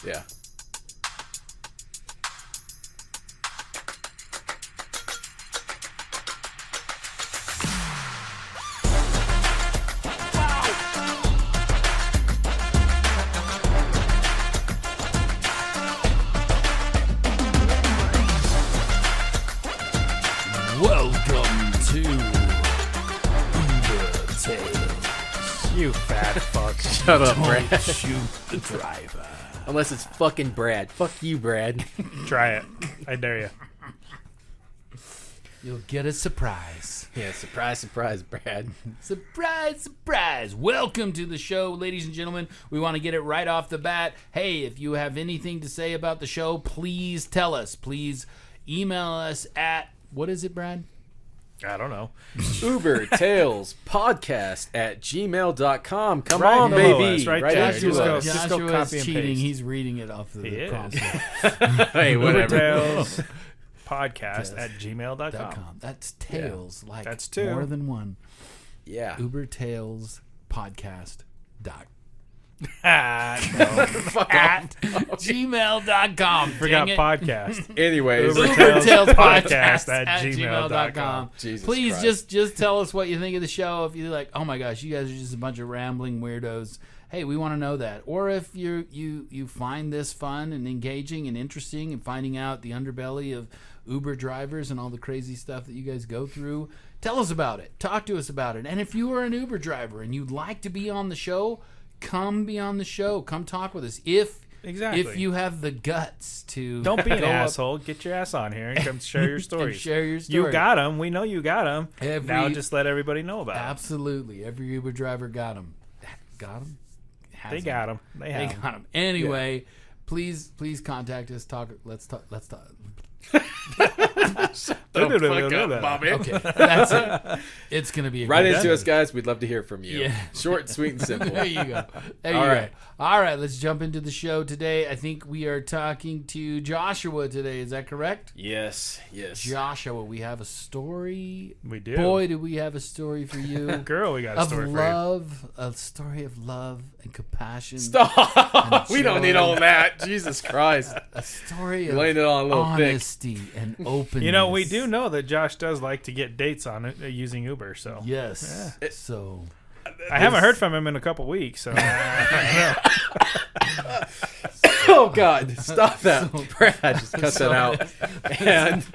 Yeah. Welcome to Uber Tales. You fat fuck. Shut up, Brad. Don't shoot the driver. Unless it's fucking Brad. Fuck you, Brad. Try it. I dare you. You'll get a surprise. Yeah, surprise, surprise, Brad. Surprise, surprise. Welcome to the show, ladies and gentlemen. We want to get it right off the bat. Hey, if you have anything to say about the show, please tell us. Please email us at, what is it, Brad? I don't know. Uber Tales Podcast at gmail.com. Come Right on, below baby. us, right there. to Just go- us. just Joshua copy is and cheating. paste. He's reading it off of He the is. console. Hey, whatever. Ubertales podcast at gmail.com. That's Tales, like That's two. more than one. Yeah. Uber Tales Podcast. Fuck At gmail.com. Forgot Dang it. podcast. Anyways. Ubertales Podcast at at gmail.com. Jesus Please Christ. just tell us what you think of the show. If you're like, oh my gosh, you guys are just a bunch of rambling weirdos. Hey, we want to know that. Or if you find this fun and engaging and interesting and finding out the underbelly of Uber drivers and all the crazy stuff that you guys go through, tell us about it. Talk to us about it. And if you are an Uber driver and you'd like to be on the show, come be on the show. Come talk with us. If you have the guts to Don't be an go up asshole. Get your ass on here and come share your and stories. share your story. You got them. We know you got them. Every- Now just let everybody know about it. Absolutely. Every Uber driver got them. Got them? They got them. They They have 'em. got them. Anyway, please contact us. Let's talk. The fuck up, Bobby. Okay, that's it. It's gonna be a Right good into us, guys. We'd love to hear from you. Yeah. Short, sweet, and simple. There you go. There All you right. go. All right, let's jump into the show today. I think we are talking to Joshua today. Is that correct? Yes. Joshua, we have a story. We do. Boy, do we have a story for you. Girl, we got a Of story love, a story of love and compassion. Stop. We don't joy. need all that. Jesus Christ. A story You're of laying it on a little thick. honesty and openness. for you. You know, we do know that Josh does like to get dates on it using Uber, so. Yes. So I haven't heard from him in a couple weeks, so. Oh, God. Stop that. Brad, just cut that out. And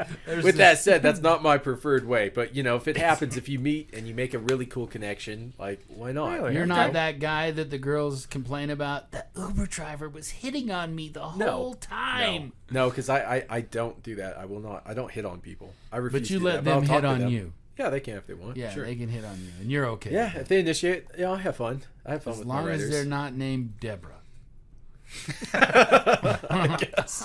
with that said, that's not my preferred way. But, you know, if it happens, if you meet and you make a really cool connection, like, why not? Really? you're Okay. not that guy that the girls complain about. The Uber driver was hitting on me the whole time. No, because I don't do that. I will not. I don't hit on people. I refuse But you to do let that, but I'll them talk hit to on them. you. Yeah, they can if they want. Yeah, sure. they can hit on you, and you're okay. Yeah, with it. if they initiate, yeah, I'll have fun. I have fun As with long my as writers. they're not named Deborah. I guess.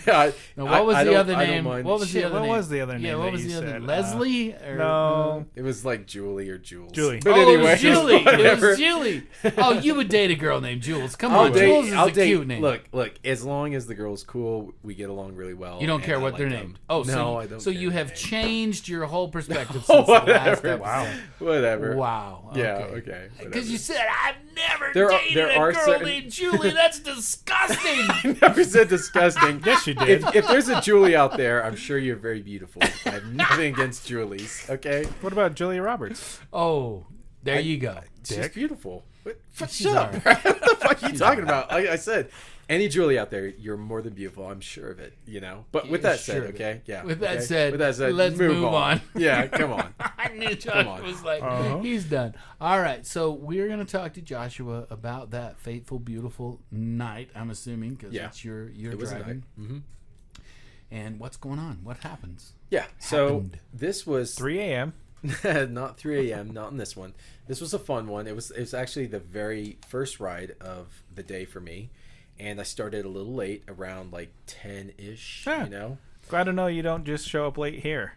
Yeah, Now, what was I the don't- other I don't name? mind. What was the Shit, other what name? was the other name Yeah, what that was you the other said? name? Leslie? Or, No. It was like Julie or Jules. Julie. But Oh, anyway, it was Julie. It whatever. was Julie. Oh, you would date a girl named Jules. Come I'll on, date. Jules is I'll a date. cute name. Look. As long as the girl's cool, we get along really well. You don't and care I what like they're them. named. Oh, no, I don't. So care you their have name. changed your whole perspective Oh, since the last whatever. episode. Wow. Whatever. Wow. Yeah. Okay. Because you said I've never There are- dated there a are girl certain- named Julie. That's disgusting. I never said disgusting. Yes, you did. If there's a Julie out there, I'm sure you're very beautiful. I have nothing against Julies. Okay. What about Julia Roberts? Oh, there you go. She's Dick. beautiful. She's Shut up, alright. Brad. What the fuck are you talking about? Like I said, any Julie out there, you're more than beautiful. I'm sure of it. You know. But with You're that said, sure of it. okay, yeah. With that okay? said, with that said, let's move on. Yeah, come on. I knew Come Josh on. was like, Uh-huh. he's done. All right, so we're going to talk to Joshua about that fateful, beautiful night, I'm assuming, because Yeah. it's your It was a night. driving. Mm-hmm. And what's going on? What happens? Yeah. So Happened. this was 3 a.m. not 3 a.m. Not in this one. This was a fun one. It was actually the very first ride of the day for me, and I started a little late, around like 10-ish. Huh. You know. Glad to know you don't just show up late here.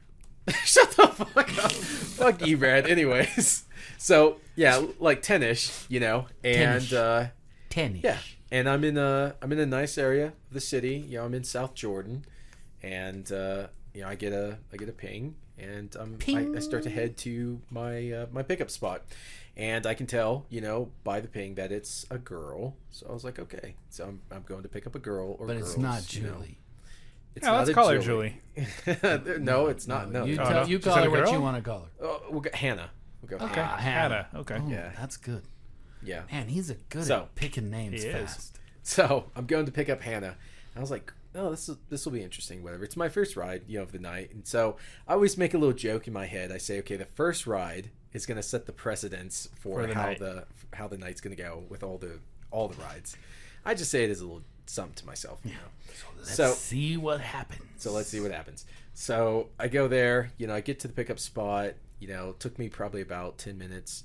Shut the fuck up. Fuck you, Brad. Anyways, so yeah, like 10-ish. You know, and 10-ish. 10-ish. yeah, and I'm in a nice area of the city. You know, I'm in South Jordan, and you know, I get a ping, and I start to head to my my pickup spot, and I can tell, by the ping that it's a girl. So I was like, okay, so I'm going to pick up a girl or But girls, it's not Julie. It's Yeah, not let's a call her Julie. No, it's not. No, You, Oh, tell, no? you Is call that her a what girl? you want to call her. Oh, we'll go Hannah. We'll go Okay, Hannah. Hannah. Okay. Oh, Yeah. that's good. Yeah. Man, he's a good So, at picking names he is. fast. So I'm going to pick up Hannah. I was like, oh, this will be interesting. Whatever. It's my first ride, of the night, and so I always make a little joke in my head. I say, okay, the first ride is going to set the precedence for the how night. how the night's going to go with all the rides. I just say it as a little something to myself. Let's see what happens. So let's see what happens. So I go there, I get to the pickup spot, it took me probably about 10 minutes,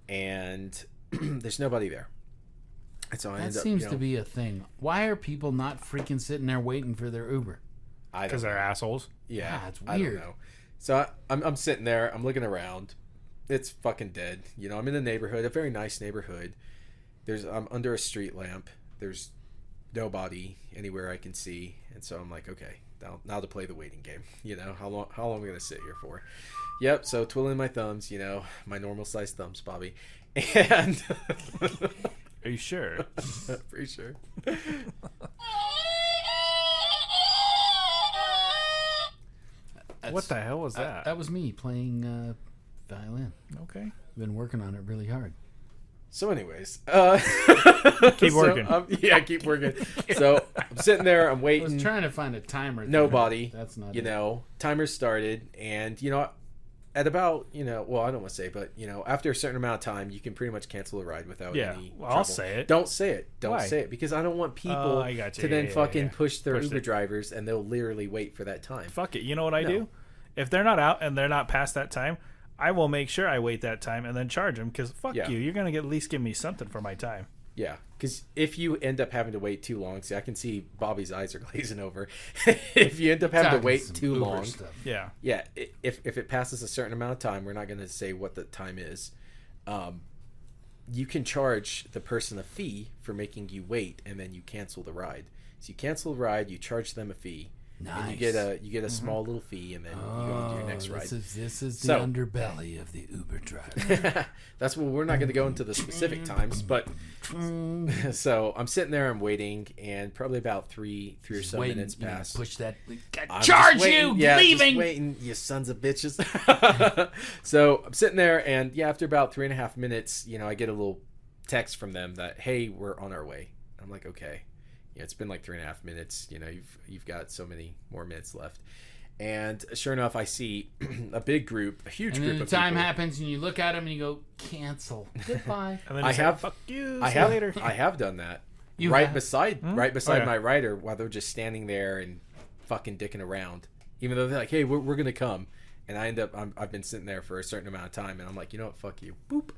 and there's nobody there. And so I That end up, seems to be a thing. Why are people not freaking sitting there waiting for their Uber? Because they're assholes. Yeah, it's I don't weird. know. So I'm sitting there, I'm looking around. It's fucking dead. I'm in a neighborhood, a very nice neighborhood. I'm under a street lamp. There's nobody anywhere I can see, and so I'm like, okay, now to play the waiting game. How long am I gonna sit here for? Yep. So twiddling my thumbs, my normal sized thumbs, Bobby, and Are you sure? pretty sure. What the hell was that? That was me playing violin. Okay. Been working on it really hard. So, anyways, Keep working. Keep working. So I'm sitting there, I'm I waiting. was trying to find a timer. there. Nobody. That's not it. Timer started, and at about well, I don't want to say, but after a certain amount of time, you can pretty much cancel a ride without any Well, trouble. I'll say it. Don't say it. Don't Why? say it, because I don't want people I got you. to then Yeah, fucking yeah. push their Push Uber it. drivers, and they'll literally wait for that time. Fuck it. You know what I No. do? If they're not out and they're not past that time, I will make sure I wait that time and then charge them, because fuck Yeah. you. You're going to at least give me something for my time. Yeah, because if you end up having to wait too long, see, I can see Bobby's eyes are glazing over. If you end up having to Talking wait some too Uber long, stuff. Yeah. yeah, if it passes a certain amount of time, we're not going to say what the time is. You can charge the person a fee for making you wait, and then you cancel the ride. So you cancel the ride, you charge them a fee, and you get a small little fee, and then you go on to your next ride. This is the So- underbelly of the Uber driver. That's what we're not going to go into the specific times, but so I'm sitting there, I'm waiting, and probably about three or so Waiting, minutes pass. Push that. I'm Charge just waiting. you! Yeah, Leaving! just waiting, you sons of bitches. So I'm sitting there, and after about 3.5 minutes, I get a little text from them that, hey, we're on our way. I'm like, okay. It's been like 3.5 minutes. You've got so many more minutes left. And sure enough, I see a big group, a huge And group then the of time people. happens, and you look at them and you go, cancel. Goodbye. And then I you say, have- fuck you. I See have you later. I have done that. You right have? beside Oh, yeah. my rider, while they're just standing there and fucking dicking around, even though they're like, hey, we're gonna come, and I end up I've been sitting there for a certain amount of time, and I'm like, you know what, fuck you, boop,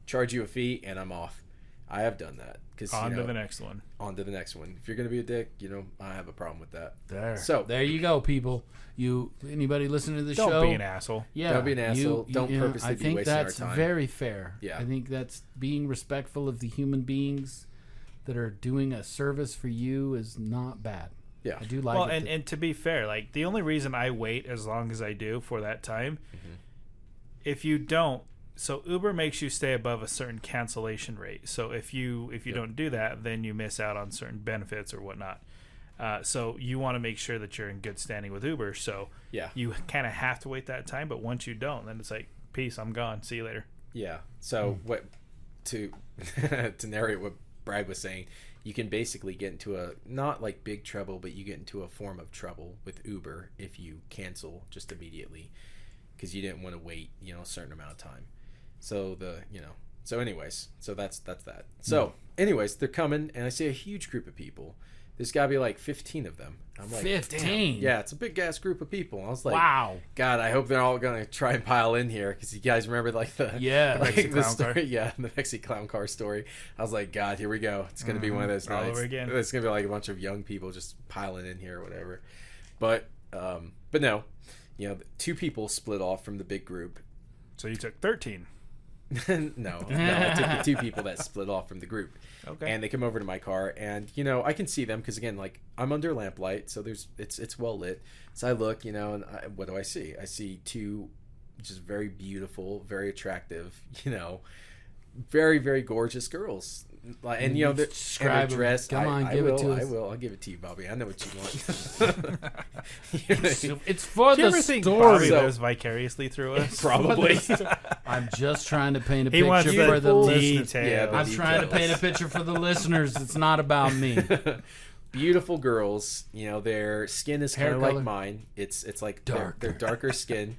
charge you a fee, and I'm off. I have done that, because On to the next one. on to the next one. If you're gonna be a dick, I have a problem with that. So there you go, people. Anybody listening to the Don't show? be an asshole. Yeah, Don't be an asshole. Don't purposely I be think wasting our that's time. very fair. Yeah. I think that's being respectful of the human beings that are doing a service for you is not bad. Yeah. I do like Well, it. and to be fair, like the only reason I wait as long as I do for that time, if you don't, so Uber makes you stay above a certain cancellation rate. So if you don't do that, then you miss out on certain benefits or whatnot. So you want to make sure that you're in good standing with Uber. So Yeah. you kind of have to wait that time. But once you don't, then it's like, peace, I'm gone. See you later. Yeah. So what to to narrate what Brad was saying, you can basically get into a not like big trouble, but you get into a form of trouble with Uber if you cancel just immediately because you didn't want to wait, a certain amount of time. So so anyways, so that's that. So anyways, they're coming, and I see a huge group of people. There's got to be like 15 of them. I'm like, 15? damn. Yeah, it's a big ass group of people. I was like, wow. God, I hope they're all gonna try and pile in here, because you guys remember like the Yeah. like, Mexi the clown story, car. yeah, the Mexi clown car story. I was like, God, here we go. It's gonna be one of those All nights. over again. It's gonna be like a bunch of young people just piling in here or whatever. But no, two people split off from the big group. So you took 13. No, I took the two people that split off from the group. Okay. And they come over to my car, and I can see them because again, like I'm under lamplight, so it's well lit. So I look, and what do I see? I see two just very beautiful, very attractive, very very gorgeous girls. And they're dressed. Come on, give it to us. I will. I'll give it to you, Bobby. I know what you want. It's for Do you the ever think story. Bobby lives vicariously through us? Probably. I'm just trying to paint a He wants picture for the listeners. details. Yeah, I'm trying to paint a picture for the listeners. It's not about me. Beautiful girls. Their skin is kind Hair of color? like mine. It's like they're darker skinned.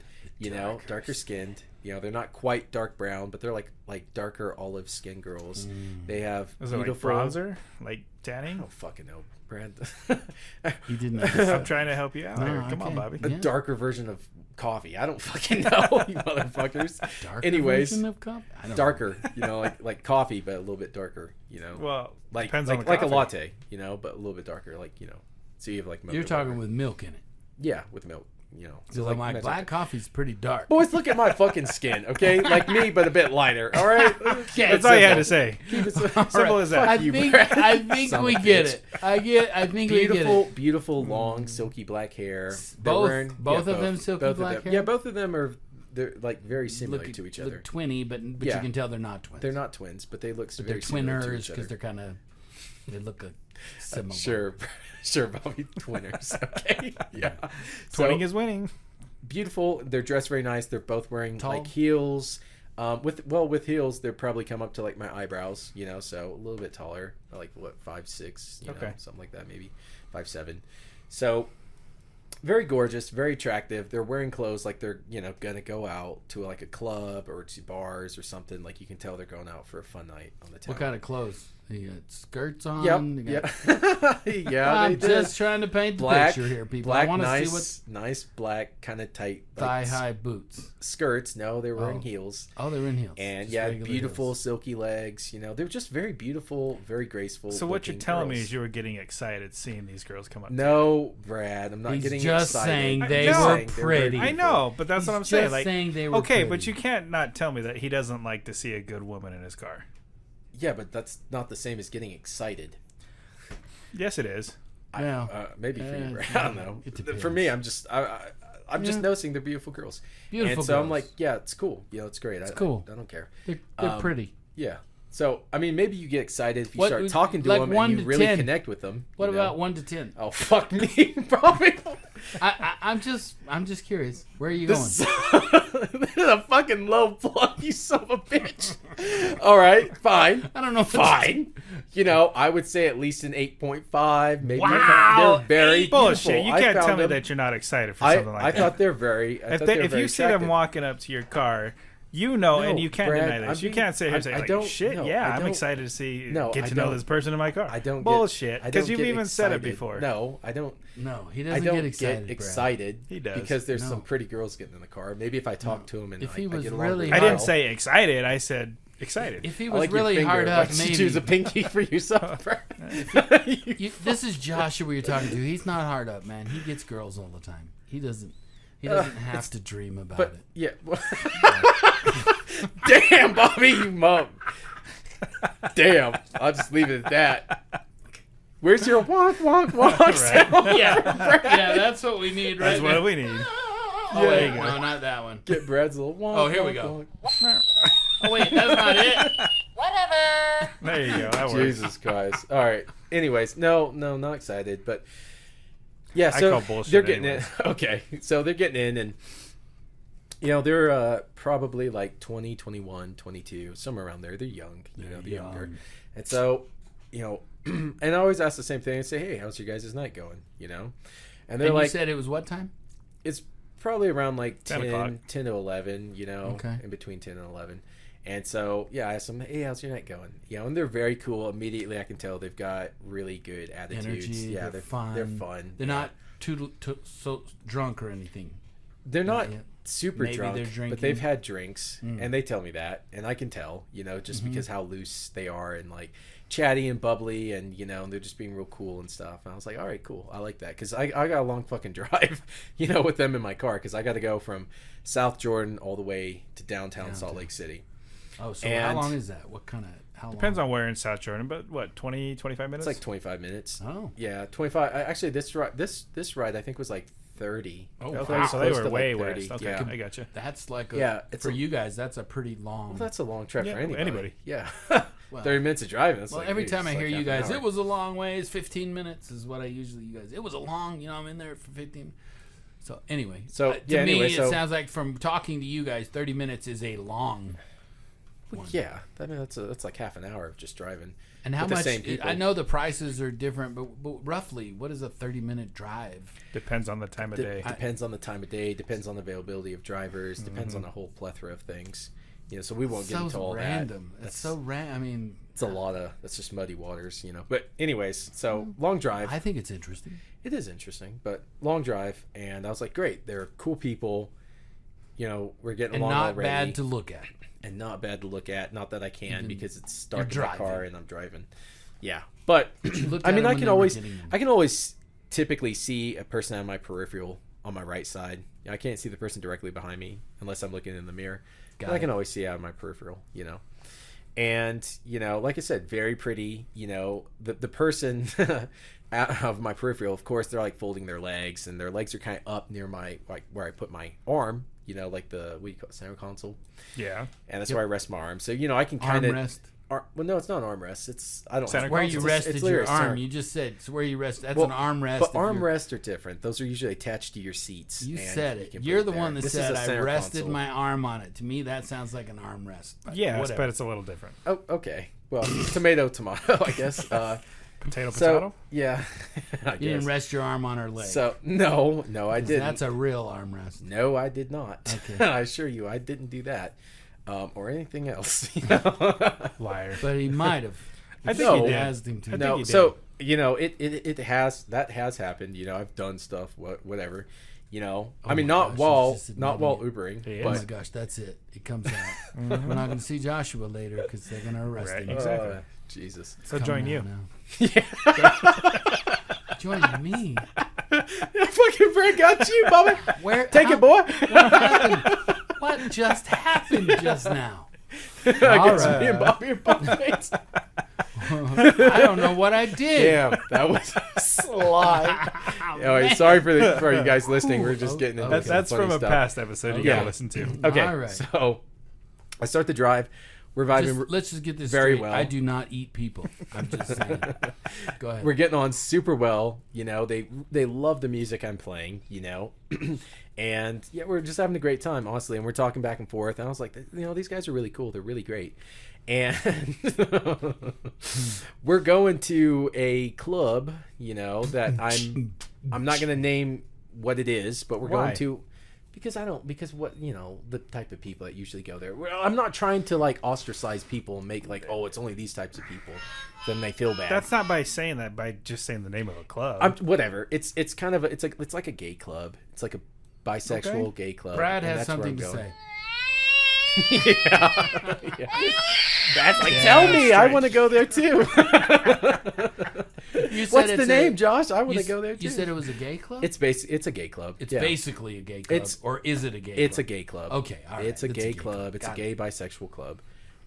Darker skinned. They're not quite dark brown, but they're like darker olive skin girls. They have Is it like beautiful bronzer? Like I tanning? don't fucking know, Brad. He didn't. I'm trying to help you out No, here. Come on, okay. Bobby. A Yeah. darker version of coffee. I don't fucking know, you motherfuckers. Darker Anyways, version of coffee? I don't darker. Like coffee, but a little bit darker. Well, like depends on the like a coffee. latte, but a little bit darker. So you have like know. You're talking with milk in it. yeah, with milk. So like my black coffee's pretty dark. Boys, look at my fucking skin, okay? Like me, but a bit lighter. All right. That's all you had to say. Keep it Simple as that. I you, think Brad. I think Son we of a get bitch. it. I think we get Beautiful, it. beautiful, long, silky black hair. They're Both of them silky both of black them. hair? Yeah, both of them they're like very similar Look to each other. twinny, but Yeah. you can tell they're not twins. They're not twins, but they look They're very similar to twinners each other. because they're kind of they look similar. Sure, Bobby. Twinners. Okay. Yeah. Twinning is winning. Beautiful. They're dressed very nice. They're both wearing Tall? like heels. With heels, they're probably come up to like my eyebrows. So a little bit taller, like 5'6", Okay. something like that, maybe 5'7". So very gorgeous, very attractive. They're wearing clothes like they're gonna go out to like a club or to bars or something. Like you can tell they're going out for a fun night on the town. What kind of clothes? They got skirts on. Yep. Yeah. I'm they just did. trying to paint the Black, picture here, people. black, I want to nice, see what nice black, kind of tight, thigh-high boots. skirts. No, they're wearing Oh. heels. Oh, they're in heels. And Just regular beautiful heels. silky legs. They're just very beautiful, very graceful. So what you're looking telling me girls. is you were getting excited seeing these girls come up. No, Brad, I'm not He's getting just excited. saying they I'm just were saying they're very pretty. I beautiful. know, but that's what I'm He's saying. just Like, saying they were okay, pretty. but you can't not tell me that he doesn't like to see a good woman in his car. Yeah, but that's not the same as getting excited. Yes, it is. Yeah. Maybe for you, Brad. I don't know. It depends. For me, I'm just I'm just noticing they're beautiful girls. Beautiful and so girls. I'm like, yeah, it's cool. It's great. It's cool. I don't care. They're pretty. Yeah. So I mean, maybe you get excited if you What- start talking to like them 1 and you to really 10. connect with them. What about 1 to 10? Oh fuck me, Bobby. I'm just curious. Where are you going? This is a fucking low plug, you son of a bitch. All right, fine. I don't know. Fine. I would say at least an 8.5. Maybe Wow, they're very bullshit. beautiful. You I can't found tell me them- that you're not excited for I something like that. thought they're very. If you see them walking up to your car, and you can't Brad, deny this. I'm You being- can't sit here and say, I like, don't- shit, no, yeah, I I'm don't- excited to see, No, get I to know don't. this person in my car. I don't Bullshit, get, because you've get even said it excited. before. No, I don't. No, he I doesn't don't get excited. Brad. excited. He does. because there's No. some pretty girls getting in the car. Maybe if I talk to him and If I he was get along really really I well. didn't say excited. I said excited. If he I was like your really finger. hard Why up, don't you maybe. choose a pinky for yourself, Brad? This is Joshua you're talking to. He's not hard up, man. He gets girls all the time. He doesn't have to dream about But it. yeah. Damn, Bobby, you mum. Damn, I'll just leave it at that. Where's your walk sound? Yeah, that's what we need right That's now. what we need. Oh, wait, no, not that one. Get Brad's little wonk. Oh, here we go. Oh, wait, that's not it. Whatever. There you go. That works. Jesus Christ. All right. Anyways, no, not excited, but yeah. I So call bullshit they're getting anyways. in. Okay, so they're getting in, and they're probably like 20, 21, 22, somewhere around there. They're young. They're younger, young. and so and I always ask the same thing and say, "Hey, how's your guys' night going?" And they're And like, you said it was what time? it's probably around like 10 10, o'clock. 10 to 11, Okay. in between 10 and 11. And so, I asked them, hey, how's your night going? And they're very cool. Immediately, I can tell they've got really good attitudes. Energy. Yeah, They're fun. They're fun. They're yeah. not too so drunk or anything. They're not yet. super Maybe drunk, they're but drinking. they've had drinks, and they tell me that, and I can tell, just because how loose they are and like chatty and bubbly, and and they're just being real cool and stuff. And I was like, all right, cool, I like that, because I got a long fucking drive, with them in my car, because I got to go from South Jordan all the way to downtown Salt Lake City. Oh, so how long is that? What kind of? How Depends long? on where in South Jordan, but what, 20, 25 minutes? It's like 25 minutes. Oh. Yeah, 25. Actually, this ride I think was like 30. Oh, Okay, wow. so they Close were to, like, way 30. west. Okay, Yeah. I got you. That's like It's for you guys. That's a pretty long. Well, that's a long trip Yeah, for anybody. Yeah. Well, 30 minutes of driving. That's well, like, every geez, time I it's hear like you half an guys, hour. it was a long ways. 15 minutes is what I usually. You guys, it was a long. I'm in there for 15. So anyway, So, to yeah, me, anyway, it so- sounds like from talking to you guys, 30 minutes is a long. Well, yeah, I mean that's like half an hour of just driving. And how with the much? same people. I know the prices are different, but roughly, what is a 30-minute drive? Depends on the time of day. Depends on the time of day. Depends on the availability of drivers. Depends on a whole plethora of things. So we won't get into all random. that. It's so random. I mean, it's a lot of that's just muddy waters. But anyways, so long drive. I think it's interesting. It is interesting, but long drive, and I was like, great, they're cool people. We're getting And along not already. bad to look at. And not bad to look at. Not that I can Even because it's dark in you're my car driving. and I'm driving. Yeah, but looked I at mean, them I when can they were always, getting them. I can always typically see a person on my peripheral on my right side. I can't see the person directly behind me unless I'm looking in the mirror. But I can always see out of my peripheral. And like I said, very pretty. The person out of my peripheral, of course, they're like folding their legs, and their legs are kind of up near my where I put my arm. Like the what do you call it, center console. Yeah. And that's where I rest my arm. So I can kind of Armrest. Well, no, it's not an armrest. It's I don't. Center know. Where console. you rested It's your literally arm. center. You just said it's where you rest. That's Well, an armrest. But if you're- armrests are different. Those are usually attached to your seats. You and said you it. can put You're it the there. one that This is said a I center rested console. my arm on it. To me, that sounds like an armrest. But Yeah, whatever. but it's a little different. Oh, okay. Well, tomato, I guess. Potato, So potato? yeah, I You didn't guess. rest your arm on her leg. So no, I 'Cause didn't. That's a real armrest. No, I did not. Okay. I assure you, I didn't do that, or anything else. Liar. But he might have. I think No. he did. asked him to. I think No, he did. so it has happened. I've done stuff, whatever. I mean, my not gosh, while he's just not while admitting Ubering, He is. Oh but my gosh, that's it. It comes out. We're not going to see Joshua later because they're going to arrest Right, him. exactly. Jesus. So Come join out you. now. Join me. Fucking Brett got you, Bobby. Where? Take it, boy. What happened? What just happened just now? I guess right. me and Bobby are both. I don't know what I did. Damn, that was a slide. man. Sorry for you guys listening. We're just getting into That's some from funny a stuff. past episode you Yeah. gotta listen to. Okay, All right. so I start the drive. We're vibing. Let's just get this very straight. well. I do not eat people. I'm just saying. Go ahead. We're getting on super well. They love the music I'm playing. And yeah, we're just having a great time, honestly. And we're talking back and forth. And I was like, these guys are really cool. They're really great. And we're going to a club, that I'm not going to name what it is, but we're Why? going to because the type of people that usually go there. Well, I'm not trying to like ostracize people and make like, oh, it's only these types of people. Then they feel bad. That's not by saying that, by just saying the name of a club. Whatever. It's kind of it's like a gay club. It's like a bisexual gay club. Brad and has that's where something I'm to going. say. Yeah. Brad's like, tell me, I want to go there too. You said What's it's the name, Josh? I want You, to go there too. you said it was a gay club? It's a gay club. It's Yeah. basically a gay club. Or is it a gay club? It's a gay club. Okay, all right. It's a It's gay club. It's a Got gay it. bisexual club.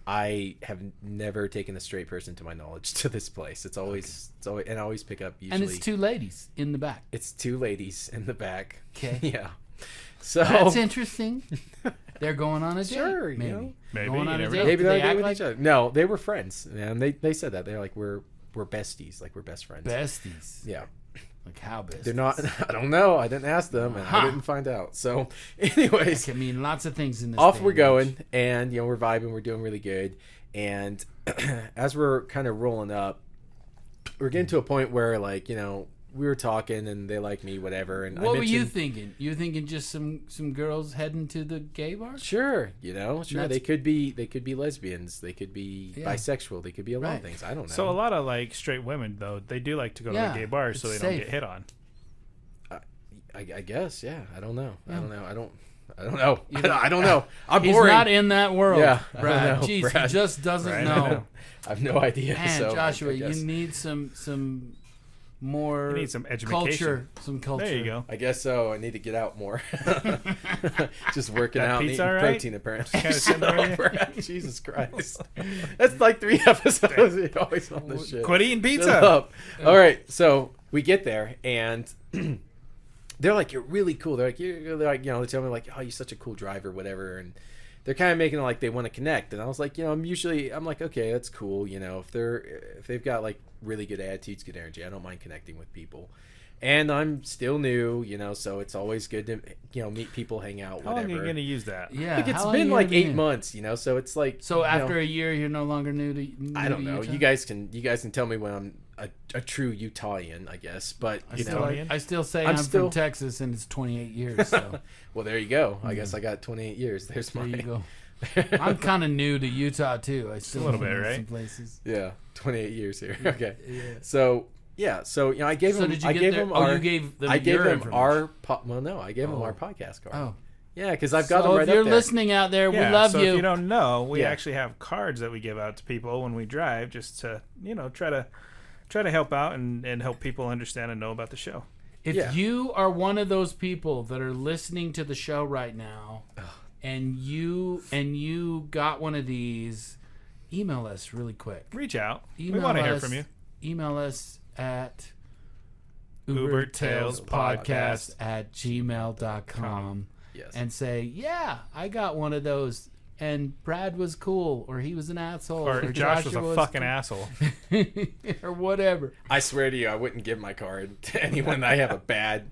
I have never taken a straight person to my knowledge to this place. It's always and I always pick up usually. And it's two ladies in the back. It's two ladies in the back. Okay. Yeah. So That's interesting. They're going on a date. Sure, you maybe. know. Maybe, Going you on a never date. know. maybe Do they're they gay act with like each other. No, they were friends, and they said that they're like we're besties, like we're best friends. besties. Yeah. Like how besties? They're not. I don't know. I didn't ask them, and I Huh. didn't find out. So, anyways, I mean, lots of things in this. off day we're and going, age. and we're vibing. We're doing really good, and as we're kind of rolling up, we're getting to a point where we were talking, and they like me, whatever. And What I were you mentioned, thinking? You were thinking just some girls heading to the gay bar? Sure, That's- they could be lesbians, they could be Yeah. bisexual, they could be a lot of Right. things. I don't know. So a lot of like straight women though, they do like to go to Yeah, the gay bars so they it's don't safe. get hit on. I guess, yeah. I don't know. Yeah. I don't know. I don't know. I don't know. I'm He's boring. not in that world. Yeah, I don't Brad. know, Jeez, Brad. he just doesn't Right, I know. know. I have no idea. Man, so Joshua, I guess. you need some more You need some education. culture. Some culture. There you go. I guess so. I need to get out more. Just working That out and pizza eating all right? protein, apparently. Kinda sitting over you? Brad, Jesus Christ. That's like 3 episodes. You're always on this shit. Quit eating pizza. Shut up. All right, so we get there, and they're like, "You're really cool." They're like, they tell me like, "Oh, you're such a cool driver," whatever, and they're kind of making it like they want to connect. And I was like, I'm like, okay, that's cool. If they've got like really good attitudes, good energy, I don't mind connecting with people. And I'm still new, so it's always good to, meet people, hang out, whatever. How long are you going to use that? Yeah. Like, it's how long been you like been 8 in? months, so it's like. So after a year, you're no longer new to. I don't to know. Utah? You guys can tell me when I'm a true Utahian, I guess. But I still say I'm I'm still- from Texas, and it's 28 years. So well, there you go. I guess I got 28 years. There's there my. you go. I'm kind of new to Utah too. I still A little know bit, right? Some places. Yeah, 28 years here. Okay. Yeah. So I gave So them. did you I get gave there? them Oh, our. you gave them I gave your them information. our. Well, no, I gave them Oh. our podcast card. Oh, Yeah, because I've got them so right if you're up there. listening out there, we Yeah, love so you. if you don't know, we Yeah. actually have cards that we give out to people when we drive, just to try to help out and help people understand and know about the show. If Yeah. you are one of those people that are listening to the show right now, and you got one of these, email us really quick. Reach out. Email we want to hear us- from you. Email us at ubertalespodcast ubertalespodcast@gmail.com Yes. and say, yeah, I got one of those, and Brad was cool, or he was an asshole, Or Josh was Joshua a fucking asshole. or whatever I swear to you, I wouldn't give my card to anyone that I have a bad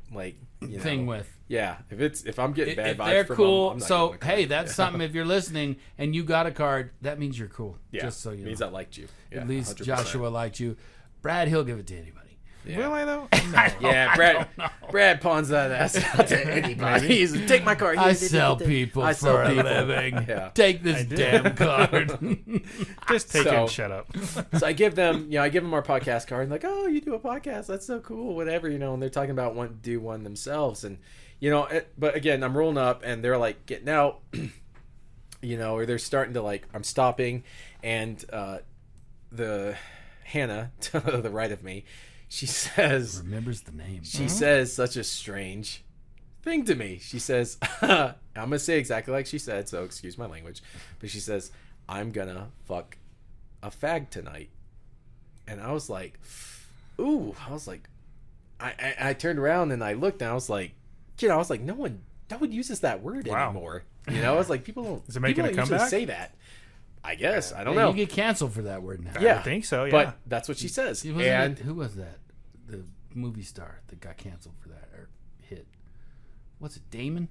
thing with. Yeah, if I'm getting bad If vibes they're from cool, them, I'm not so giving a card. hey, that's something. If you're listening and you got a card, that means you're cool. Yeah, Just so you means know. I liked you. Yeah, At least 100%. Joshua liked you. Brad, he'll give it to anybody. Yeah. Will I though? Yeah, Brad pawns that ass out to anybody. He's like, take my card. I sell people I for sell a people. living. Yeah. Take this do. damn card. Just take it So- and shut up. So I give them our podcast card, and like, oh, you do a podcast? That's so cool, whatever, and they're talking about wanting to do one themselves, and but again, I'm rolling up, and they're like getting out, or they're starting to like, I'm stopping, and the Hannah to the right of me, she says, Remembers the name. she says such a strange thing to me. She says, I'm gonna say exactly like she said, so excuse my language, but she says, I'm gonna fuck a fag tonight. And I was like, ooh. I was like, I turned around and I looked, and I was like, no one uses that word Wow. anymore. I was like, people don't. Is it making people a don't usually comeback? say that. I guess I don't Hey, know. You get canceled for that word now. I Yeah, would think so. Yeah. But that's what she says. Wasn't And it- who was that? The movie star that got canceled for that or hit. What's it? Damon?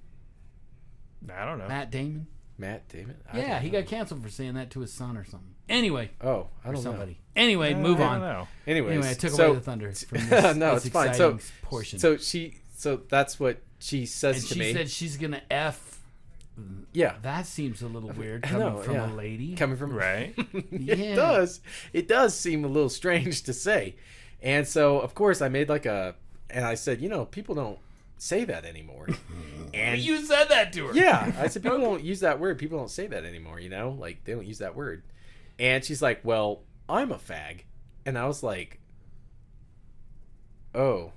I don't know. Matt Damon? Matt Damon. Yeah, he got canceled for saying that to his son or something. Anyway, Oh, I or don't know. somebody. Anyway, move I on. don't know. Anyways, Anyway, I took so, away the thunder from this, no, this it's fine. So, exciting portion. so that's what she says and to she me. said she's gonna F. Yeah, That seems a little weird I coming know, from yeah. a lady. coming from Right. Yeah. It does seem a little strange to say, and so of course I made and I said, people don't say that anymore, and You said that to her. yeah, I said people don't use that word. People don't say that anymore. Like they don't use that word. And she's like, well, I'm a fag, and I was like, oh,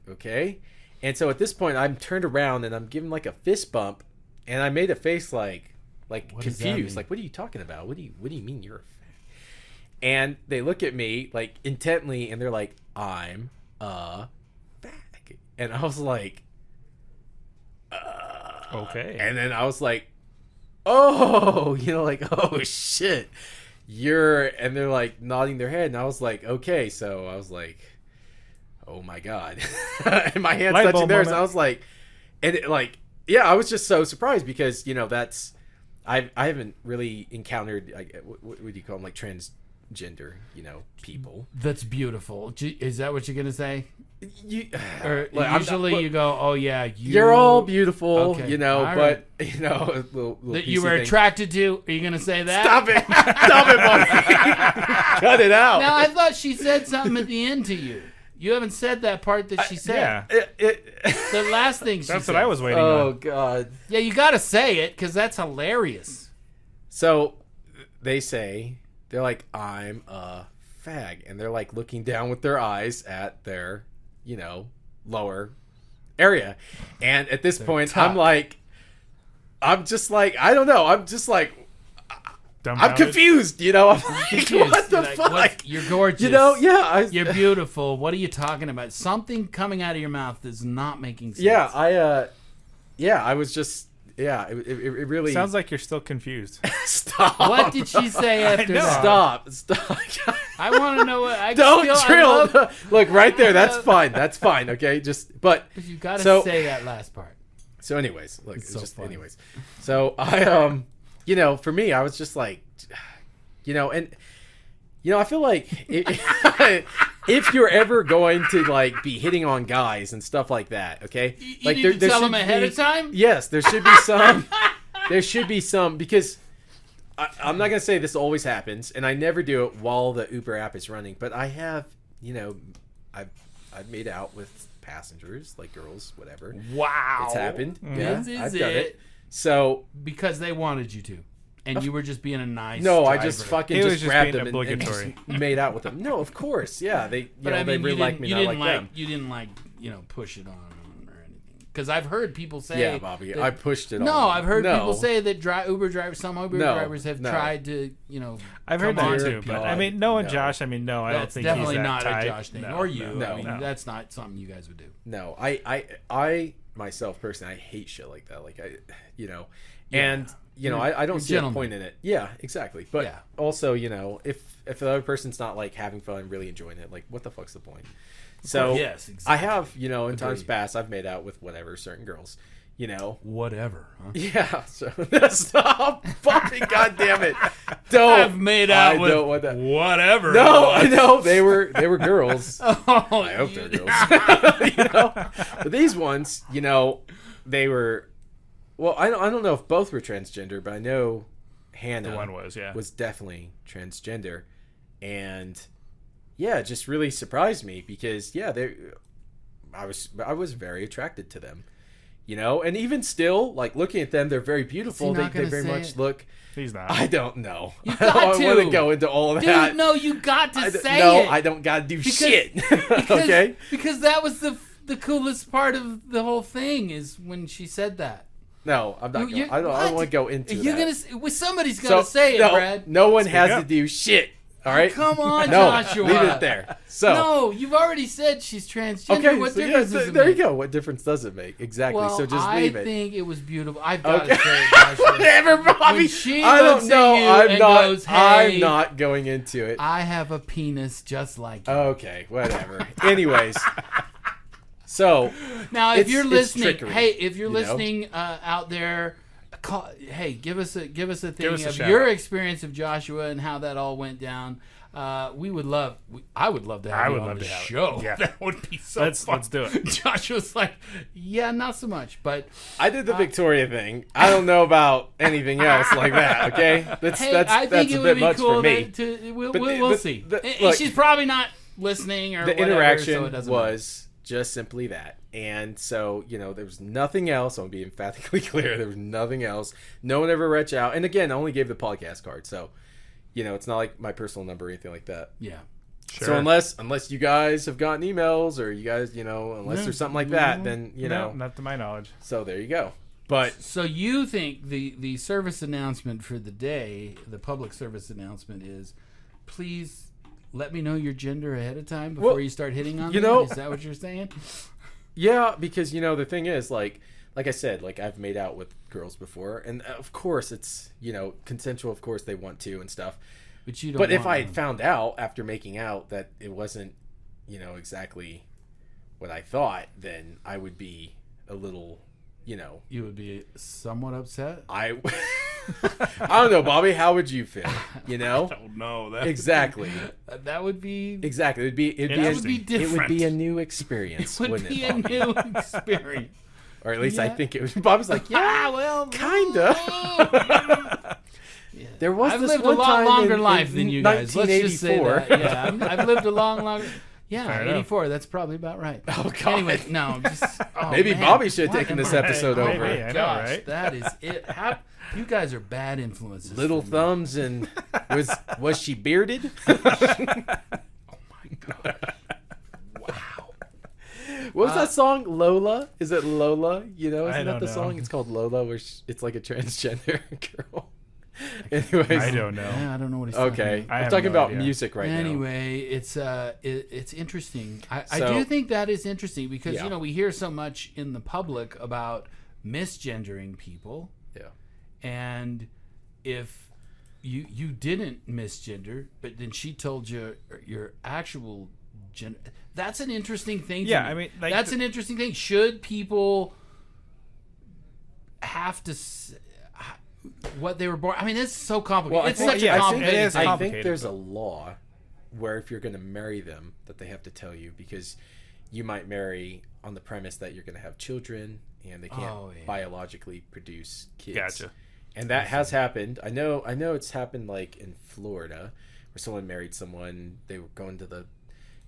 okay. And so at this point, I'm turned around and I'm giving like a fist bump, and I made a face like What does that confused, mean? like, what are you talking about? What do you mean you're a fag? And they look at me like intently, and they're like, I'm a fag, and I was like, Okay. and then I was like, oh, oh shit, and they're like nodding their head, and I was like, okay, so I was like, oh my god, and my hands Light touching bulb theirs, and moment. I was like, and I was just so surprised because that's I haven't really encountered what do you call them, like transgender people. That's beautiful. Is that what you're gonna say? You, Or Look, I'm usually not- you go, oh yeah, you're all beautiful, Okay, but all right. a little that you PC were thing. attracted to. Are you gonna say that? Stop it! Stop it, buddy! Cut it out. Now I thought she said something at the end to you. You haven't said that part that she said. Yeah. The last thing she That's said. what I was waiting Oh on. god. Yeah, you got to say it because that's hilarious. So they say they're like, I'm a fag, and they're like looking down with their eyes at their, lower area. And at this point, tough. I'm just like, I don't know. I'm just like, I'm Dumbfounded? confused, I'm like, Confused. what the You're like, fuck? You're gorgeous. Yeah. You're beautiful. What are you talking about? Something coming out of your mouth is not making sense. Yeah, I was just, it really... Sounds like you're still confused. Stop. What did she say after know. that? Stop. I want to know what. I Don't still, drill. Look, right there. That's fine. That's fine. Okay. But You got to So- say that last part. So anyways, look, It's it's so just funny. anyways. So I for me, I was just like, and I feel like if you're ever going to like be hitting on guys and stuff like that, okay? You Like need to tell should them ahead be- of time? Yes, there should be some. There should be some, because I'm not gonna say this always happens, and I never do it while the Uber app is running. But I have, I've made out with passengers, like girls, whatever. Wow. It's happened. Yeah, This is I've done it. it. So Because they wanted you to. And you were just being a nice no, I driver. just fucking He was just just grabbed being them and obligatory. just made out with them. No, of course, yeah. They, But I mean, they really you like me, didn't, and I like them. you didn't like, push it on them or anything. Because I've heard people say. Yeah, Bobby, that- I pushed it on. No, them. I've heard No. people say that Uber drivers, some Uber No, drivers have no. tried to, I've heard come that on too, to but people. I mean, no, No. Josh. I mean, no, I don't That's think definitely he's that not type. a Josh thing, No, or you. No, I mean, no. that's not something you guys would do. No, I myself personally, I hate shit like that. Like and I don't see a gentleman. point in it. Yeah, exactly. But Yeah. also, if the other person's not like having fun and really enjoying it, like what the fuck's the point? So Yes, exactly. I have, in times Agreed. past, I've made out with whatever certain girls, Whatever. Huh? Yeah. So stop, Bobby. God damn it! Don't. I've made out I with don't want that. whatever. No, I know they were girls. Oh, I hope they're girls. But these ones, they were. Well, I don't know if both were transgender, but I know Hannah The one was, yeah. was definitely transgender, and yeah, it just really surprised me because I was very attracted to them, and even still, like looking at them, they're very beautiful. not They gonna very say much it? look. He's not. I don't know. You I got don't want to. to go into all of that. Dude, no, you got to say no, it. I don't got to do Because- shit. Because- Okay. Because that was the coolest part of the whole thing is when she said that. No, I'm not. You- I don't what? want to go into You're that. somebody's gonna say it, no, Brad. No one Speak has up. to do shit. All right. Come on, no, Joshua. leave it there. So No, you've already said she's transgender. okay, What so yeah, difference does it there you make? go. What difference does it make? Exactly. Well, so just I leave it. think it was beautiful. I've got to Okay. say it, Joshua. Whatever, Bobby. When she I looks don't know. at you I'm and not. goes, I'm "Hey, not going into it. I have a penis just like you." Okay, whatever. Anyways, so Now, if It's- you're it's listening, trickery, hey, if you're you know? listening out there, give us a thing Give us a of shout your out. experience of Joshua and how that all went down. I would love to have I you would on love the to have it. show. Yeah. That would be so Let's fun. do it. Joshua's like, yeah, not so much, but I did the Victoria thing. I don't know about anything else like that. Okay, that's hey, that's I think that's it a would bit be much cool for me. we'll But see. And look, she's probably not listening or the whatever, interaction so it doesn't matter. was just simply that. And so, there was nothing else. I'm being emphatically clear. There was nothing else. No one ever reached out. And again, I only gave the podcast card. So, it's not like my personal number or anything like that. Yeah. Sure. So unless you guys have gotten emails or you guys, unless there's something like that, then, No, not to my knowledge. So there you go. But So you think the service announcement for the day, the public service announcement is, please let me know your gender ahead of time before Well, you start hitting on you me? know- Is that what you're saying? yeah, because, the thing is, like I said, like I've made out with girls before. And of course it's, consensual. Of course they want to and stuff. But you don't. But if want I had them. found out after making out that it wasn't, exactly what I thought, then I would be a little, you would be somewhat upset. I don't know, Bobby. How would you feel? don't know that. Exactly. That would be. Exactly. It'd be That would be it would be different. a new experience, Would wouldn't be it, a Bobby? new experience. Or at least I Yeah. think it was. Bobby's like, yeah, well, kinda. Yeah. There was I've this lived a one lot time longer in life than you guys. Let's just say 1984. that. Yeah, I've lived a long. Yeah, Fair enough. 84. That's probably about right. Oh, God. Anyway, no. Just, Maybe man, Bobby should have what taken am this I- episode Maybe, over. I know, Gosh, right? that is it. You guys are bad influences. Little for me. thumbs and was she bearded? Wow. What was that song? Lola? Is it Lola? You know, I isn't that don't the know. song? It's called Lola, where it's like a transgender girl. Anyways, I don't know. Yeah, I don't know what he's talking okay, about. I I'm have talking no about idea. music right now. Anyway, it's interesting. I So- do think that is interesting because Yeah. we hear so much in the public about misgendering people, Yeah. and if you didn't misgender, but then she told you your actual gender, that's an interesting thing. To Yeah, me. I mean, like, that's an interesting thing. Should people have to? What they were born. I mean, it's so complicated. Well, It's I think- such yeah, a it complicated is thing. I think complicated, there's but- a law where if you're going to marry them, that they have to tell you, because you might marry on the premise that you're going to have children and they can't Oh, yeah. biologically produce kids. Gotcha. And that has happened. I know it's happened like in Florida where someone married someone. They were going to the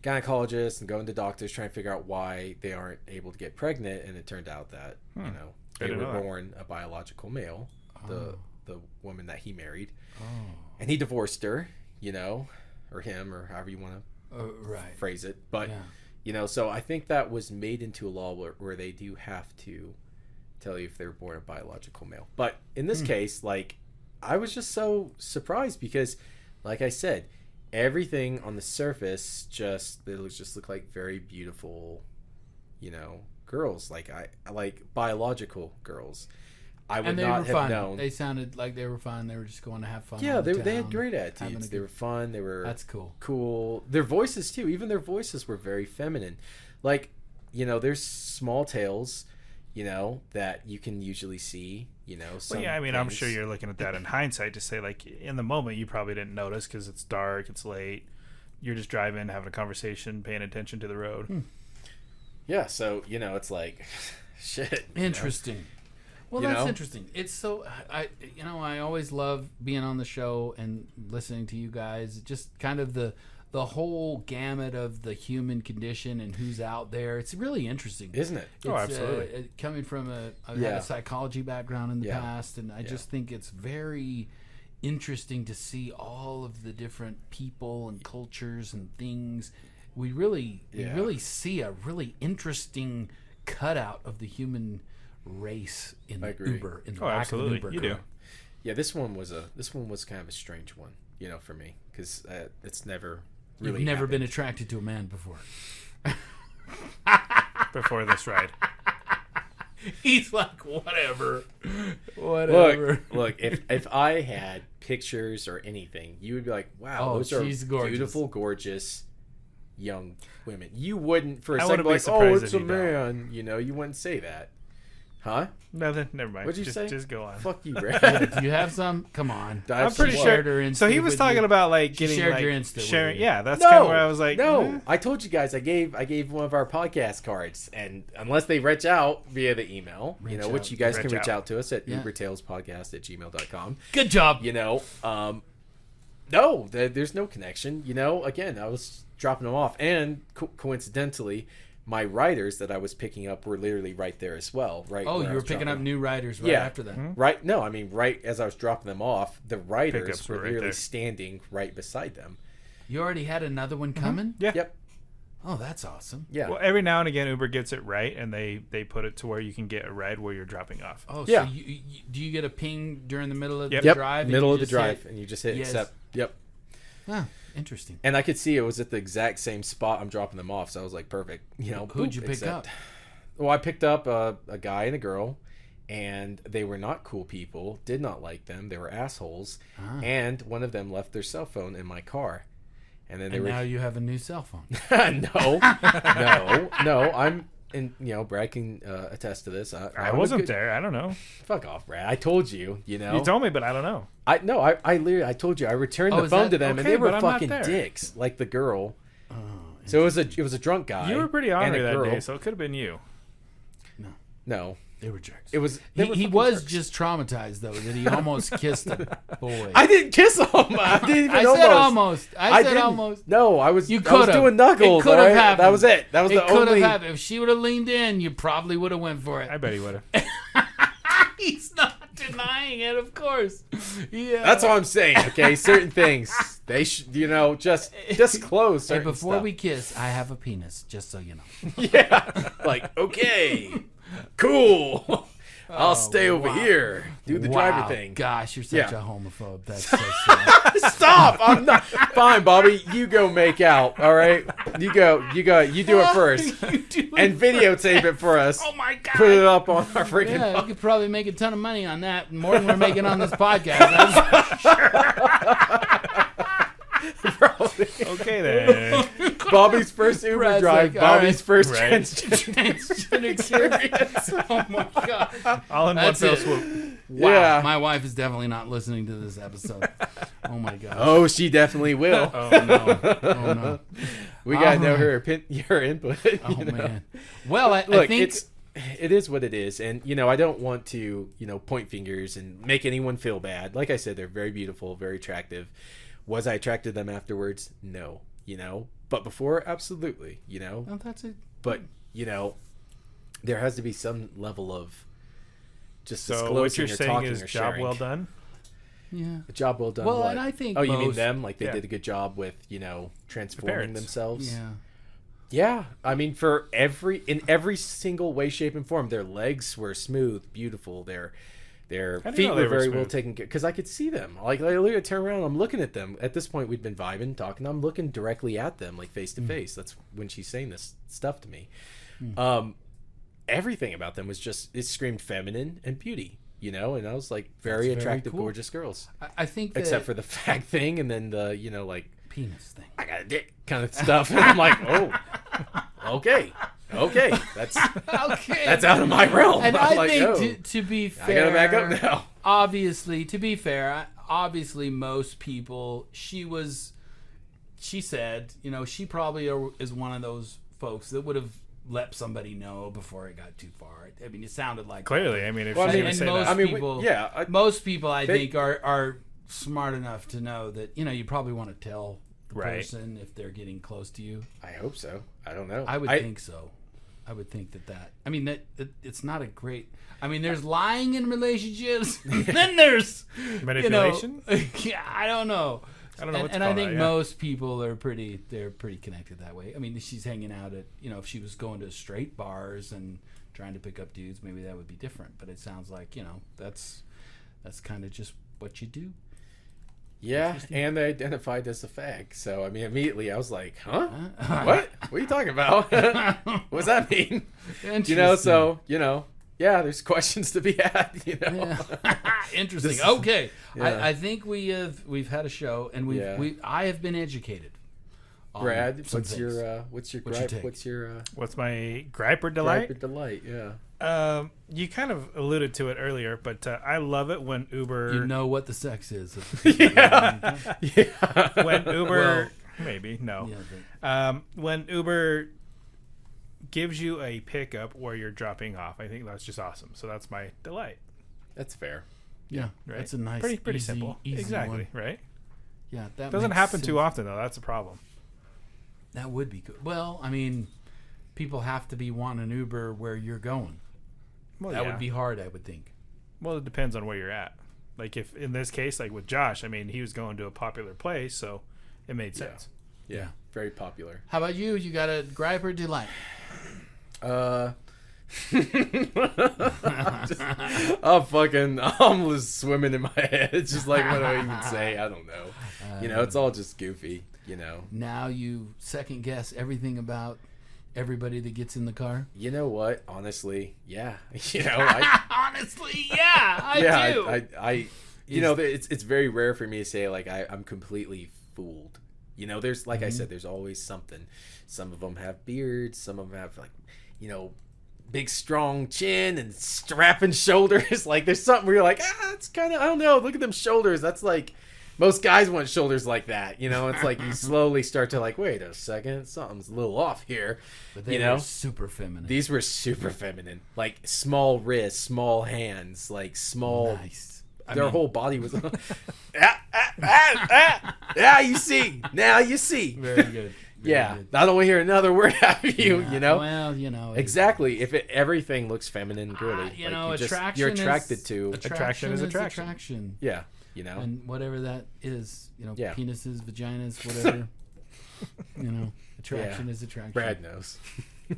gynecologist and going to doctors trying to figure out why they aren't able to get pregnant, and it turned out that I they didn't were know that. born a biological male. The woman that he married, Oh, and he divorced her, or him, or however you want right. to phrase it. But Yeah. so I think that was made into a law where they do have to tell you if they were born a biological male. But in this case, like, I was just so surprised because, like I said, everything on the surface just look like very beautiful, girls. Like I like biological girls. I would And they not were have fun. known. They sounded like they were fun. They were just going to have fun. Yeah, around they town, had great having attitudes. a They good- were fun. They were That's cool. cool. Their voices too. Even their voices were very feminine. Like, there's small tales, that you can usually see. Some Well, yeah, I mean, I'm things. sure you're looking at that in hindsight to say, like, in the moment, you probably didn't notice because it's dark, it's late. You're just driving, having a conversation, paying attention to the road. Yeah, so it's like, shit. Interesting. Well, You that's know? interesting. It's so I always love being on the show and listening to you guys. Just kind of the whole gamut of the human condition and who's out there. It's really interesting, Isn't it? Oh, It's, absolutely. coming from I've had Yeah. a psychology background in the Yeah. past, and I just think it's very interesting to see all of the different people and cultures and things. We really see a really interesting cutout of the human race in I the agree. Uber, in the Oh, back absolutely. of an Uber You do. car. Yeah, this one was kind of a strange one, for me, because it's never really You've never been happened. attracted to a man before. Before this ride. He's like, whatever. Whatever. Look, if I had pictures or anything, you would be like, wow, Oh, those are she's gorgeous. beautiful, gorgeous young women. You wouldn't for a I second wouldn't be be like, oh, surprised it's if a you don't. man. You wouldn't say that. Huh? Nothing. Never mind. What'd you just, say? Just go on. Fuck you, Brad. Do you have some? Come on. I'm pretty She sure. shared her Insta So he was with talking you. about like She getting shared like your Insta with sharing. you. Yeah, that's kind of No, where I was like, no. eh. I told you guys I gave one of our podcast cards, and unless they reach out via the email, Reach which out. you guys can Reach reach out. out to us at Yeah. ubertalespodcast@gmail.com. Good job. No, there's no connection. Again, I was dropping them off, and coincidentally, my riders that I was picking up were literally right there as well. Right. Oh, where I you were was picking dropping up them. new riders right Yeah. after that. Right. No, I mean, right as I was dropping them off, the riders Pickups were were right literally there. standing right beside them. You already had another one coming? Yeah. Yep. Oh, that's awesome. Yeah. Well, every now and again, Uber gets it right, and they put it to where you can get a ride where you're dropping off. Oh, Yeah. so do you get a ping during the middle of Yep. the Yep. drive? and Middle you of the just drive, hit- and you just hit Yes. accept. Yep. Huh, interesting. And I could see it was at the exact same spot I'm dropping them off, so I was like, perfect. Who'd boop, you pick accept. up? Well, I picked up a guy and a girl, and they were not cool people. Did not like them. They were assholes. Ah. And one of them left their cell phone in my car. And then they And were now you have a new cell phone. no. I'm and Brad can attest to this. I wasn't there. I don't know. Fuck off, Brad. I told you. You told me, but I don't know. I literally I told you I returned Oh, the is phone that- to them, and okay, they were but I'm not fucking there. dicks, like the girl. Oh, So it was a drunk guy. You were pretty and ornery a that girl. day, so it could have been you. No, They were jerks. It was. He was just traumatized though that he almost kissed a boy. I didn't kiss him. I didn't even. I said almost. I said didn't. almost. No, I was. You I could was have. doing knuckles. It could have all right? happened. That was it. That was the It could only. have happened. If she would have leaned in, you probably would have went for it. I bet he would have. He's not denying it, of course. Yeah. That's all I'm saying. Okay, certain things they should, just disclose. Hey, Certain before stuff. we kiss, I have a penis, just so you know. Yeah, like okay, cool. I'll stay over wow. here. Do the driver thing. Gosh, you're such Yeah. a homophobe. That's so sad. Stop! I'm not. Fine, Bobby. You go make out. All right. You go. You do it first, You do it and videotape it for us. Oh my god! Put it up on our freaking. Yeah, you could probably make a ton of money on that, more than we're making on this podcast. That's Probably. Okay then. Bobby's first Uber Brad's drive. like, all Bobby's right. first Right. transgender experience. Oh my god! All in That's one it. fell swoop. Wow, Yeah. my wife is definitely not listening to this episode. Oh my god! Oh, she definitely will. Oh no! Oh no! We gotta All know right. her input. Oh you know? man! Well, I Look, think it is what it is, and I don't want to point fingers and make anyone feel bad. Like I said, they're very beautiful, very attractive. Was I attracted to them afterwards? No, but before, absolutely, oh, that's it. But there has to be some level of just So disclosing what you're or saying talking is or job sharing. well done. Yeah. A job well done. Well, what? and I think Oh, you mean most- them? Like they Yeah. did a good job with transforming parents. themselves. Yeah. Yeah, I mean, in every single way, shape, and form, their legs were smooth, beautiful. Their How do you feet know were they were very well smooth? taken care. Because I could see them. Like I literally turn around, I'm looking at them. At this point, we'd been vibing, talking. I'm looking directly at them, like face to face. That's when she's saying this stuff to me. Everything about them was it screamed feminine and beauty. And I was like very That's very attractive, cool. gorgeous girls. I think that Except for the fag thing, and then the like penis thing. I got a dick kind of stuff. And I'm like, oh, okay, that's Okay. that's out of my realm. And I'm I like, think oh, to be I fair, gotta back up now. Obviously, to be fair, obviously most people. She said, she probably is one of those folks that would have let somebody know before it got too far. I mean, it sounded like Clearly, I mean, if Well, I she's mean, gonna and say most that, I mean, people, yeah, most people, I they- think, are smart enough to know that you probably want to tell the Right. person if they're getting close to you. I hope so. I don't know. I would think so. I would think that. I mean, that it's not a great. I mean, there's lying in relationships. Then there's manipulation. Yeah, I don't know. I don't know what to And call I think that, yeah. most people are pretty. They're pretty connected that way. I mean, she's hanging out at. If she was going to straight bars and trying to pick up dudes, maybe that would be different. But it sounds like that's kind of just what you do. Yeah, and they identified as a fag. So I mean, immediately I was like, huh? What? What are you talking about? What does that mean? Interesting. Yeah, there's questions to be had. Yeah. Interesting. This- Okay, yeah. I think we've had a show, and I have been educated. on Brad, some what's things. your What's your gripe? take? What's your What's my gripe or gripe delight? or delight? Yeah. You kind of alluded to it earlier, but I love it when Uber. You know what the sex is. Yeah. Yeah. When Uber, Well, maybe no. Yeah, When Uber gives you a pickup where you're dropping off, I think that's just awesome. So that's my delight. That's fair. Right? That's a nice, pretty easy, simple. easy Exactly, one. right? Yeah, that Doesn't makes happen sense. too often though. That's a problem. That would be good. Well, I mean, people have to be wanting an Uber where you're going. Well, That yeah. would be hard, I would think. Well, it depends on where you're at. Like if in this case, like with Josh, I mean, he was going to a popular place, so it made Yeah. sense. Yeah. Very popular. How about you? You got a gripe or delight? I'm just swimming in my head. It's just like, what do I even say? I don't know. It's all just goofy. Now you second guess everything about everybody that gets in the car. You know what? Honestly, yeah. I, Honestly, yeah, I yeah, do. I it's very rare for me to say like I'm completely fooled. There's like I said, there's always something. Some of them have beards. Some of them have like, big strong chin and strapping shoulders. Like there's something where you're like, it's kind of, I don't know. Look at them shoulders. That's like Most guys want shoulders like that. You know, it's like you slowly start to like, wait a second, something's a little off here. But they you know, were super feminine. these were super feminine, like small wrists, small hands, like small. Nice. Their whole body was. Yeah, you see. Now you see. Very good. Yeah, I don't want to hear another word out of you. Yeah, You know. Well, you know. Exactly. If everything looks feminine, girly, You like know, you're attracted to. Attraction is attraction. attraction. Yeah, you know. And whatever that is, you know, Yeah. penises, vaginas, whatever. You know, attraction is attraction. Brad knows.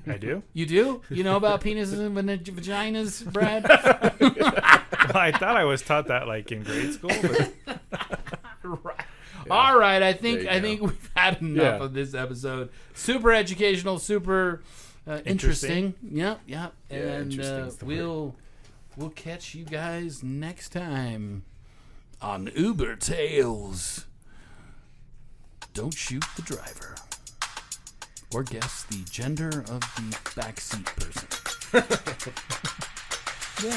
I do. You do? You know about penises and vaginas, Brad? Well, I thought I was taught that like in grade school, but Right. All right, I think There you go. we've had enough Yeah. of this episode. Super educational, super interesting. Yep. And interesting's the word. we'll catch you guys next time on Uber Tales. Don't shoot the driver, or guess the gender of the backseat person. yeah,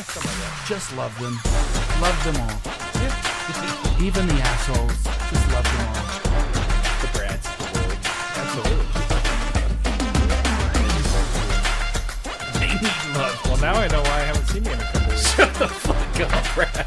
something like that. Just love them. Love them all. Even the assholes. Just love them all. The Brads of the world. Absolutely. They need love. Well, now I know why I haven't seen you in a couple weeks. Shut the fuck up, Brad.